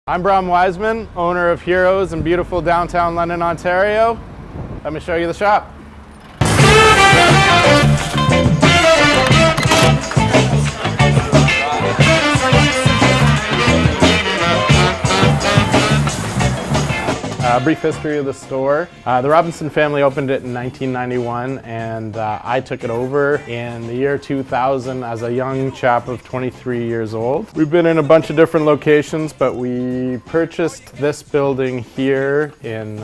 I'm Brahm Wiseman, owner of Heroes in beautiful downtown London, Ontario. Let me show you the shop. Brief history of the store. The Robinson family opened it in 1991 and I took it over in the year 2000 as a young chap of 23 years old. We've been in a bunch of different locations, but we purchased this building here in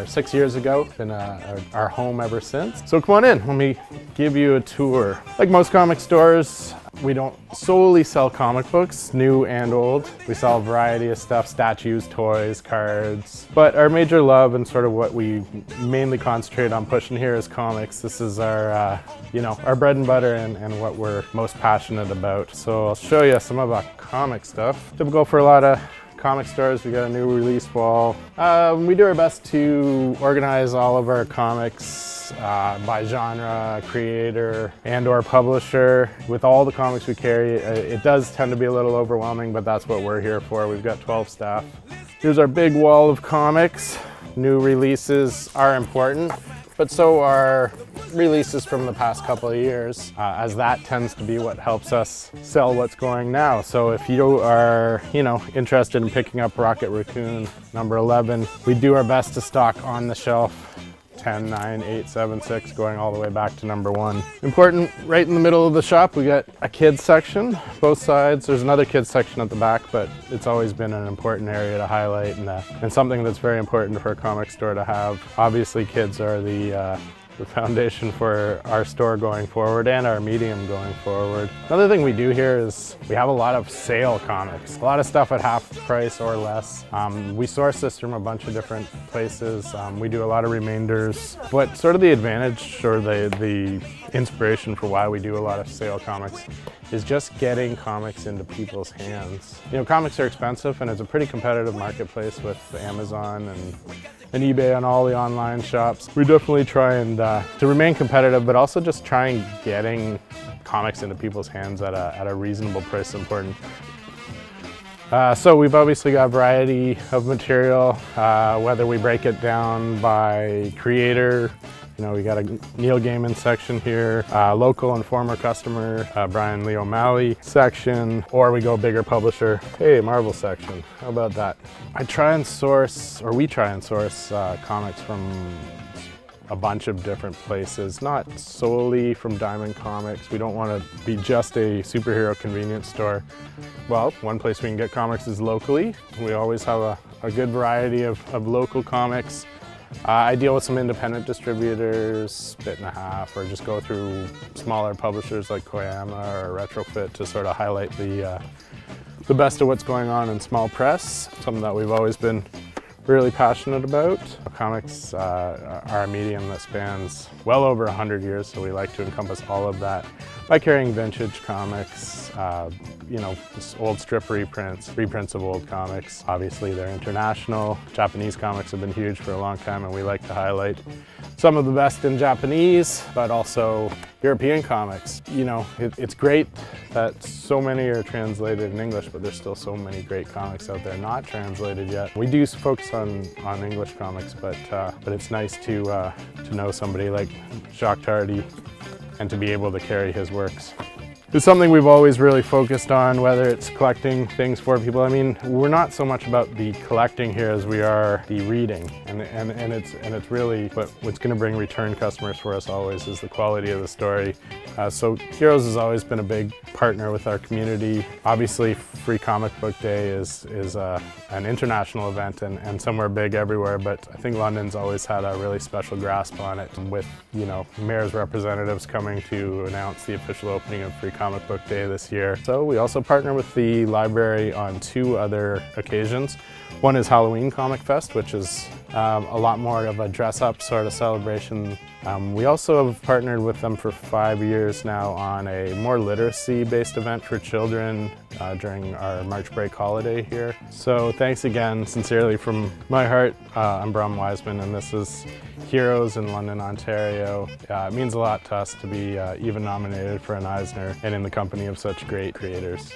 6 years ago. It's been our home ever since. So come on in, let me give you a tour. Like most comic stores, we don't solely sell comic books, new and old. We sell a variety of stuff, statues, toys, cards. But our major love and sort of what we mainly concentrate on pushing here is comics. This is our, our bread and butter and what we're most passionate about. So I'll show you some of our comic stuff. Typical for a lot of comic stores, we got a new release wall. We do our best to organize all of our comics by genre, creator, and or publisher. With all the comics we carry, it does tend to be a little overwhelming, but that's what we're here for. We've got 12 staff. Here's our big wall of comics. New releases are important, but so are releases from the past couple of years, as that tends to be what helps us sell what's going now. So if you are, interested in picking up Rocket Raccoon number 11, we do our best to stock on the shelf 10, 9, 8, 7, 6, going all the way back to number 1. Important, right in the middle of the shop, we got a kids section, both sides. There's another kids section at the back, but it's always been an important area to highlight and something that's very important for a comic store to have. Obviously, kids are the foundation for our store going forward and our medium going forward. Another thing we do here is we have a lot of sale comics, a lot of stuff at half price or less. We source this from a bunch of different places. We do a lot of remainders, but sort of the advantage or the inspiration for why we do a lot of sale comics is just getting comics into people's hands. Comics are expensive and it's a pretty competitive marketplace with Amazon and eBay and all the online shops. We definitely try and to remain competitive, but also just trying getting comics into people's hands at a reasonable price is important. So we've obviously got a variety of material, whether we break it down by creator. We got a Neil Gaiman section here, local and former customer, Brian Lee O'Malley section, or we go bigger publisher, hey, Marvel section. How about that? we try and source comics from a bunch of different places, not solely from Diamond Comics. We don't want to be just a superhero convenience store. Well, one place we can get comics is locally. We always have a good variety of local comics. I deal with some independent distributors, Bit and a Half, or just go through smaller publishers like Koyama or Retrofit to sort of highlight the best of what's going on in small press, something that we've always been really passionate about. Comics are a medium that spans well over 100 years, so we like to encompass all of that by carrying vintage comics, old strip reprints of old comics. Obviously they're international. Japanese comics have been huge for a long time and we like to highlight some of the best in Japanese, but also European comics. It's great that so many are translated in English, but there's still so many great comics out there not translated yet. We do focus on English comics, but it's nice to know somebody like Jacques Tardy and to be able to carry his works. It's something we've always really focused on, whether it's collecting things for people. I mean, we're not so much about the collecting here as we are the reading, and it's really what's going to bring return customers for us always is the quality of the story. So Heroes has always been a big partner with our community. Obviously, Free Comic Book Day is an international event and somewhere big everywhere, but I think London's always had a really special grasp on it, with mayor's representatives coming to announce the official opening of Free Comic Book Day this year. So we also partner with the library on 2 other occasions. One is Halloween Comic Fest, which is a lot more of a dress-up sort of celebration. We also have partnered with them for 5 years now on a more literacy-based event for children during our March break holiday here. So thanks again, sincerely from my heart. I'm Brahm Wiseman and this is Heroes in London, Ontario. It means a lot to us to be even nominated for an Eisner and in the company of such great creators.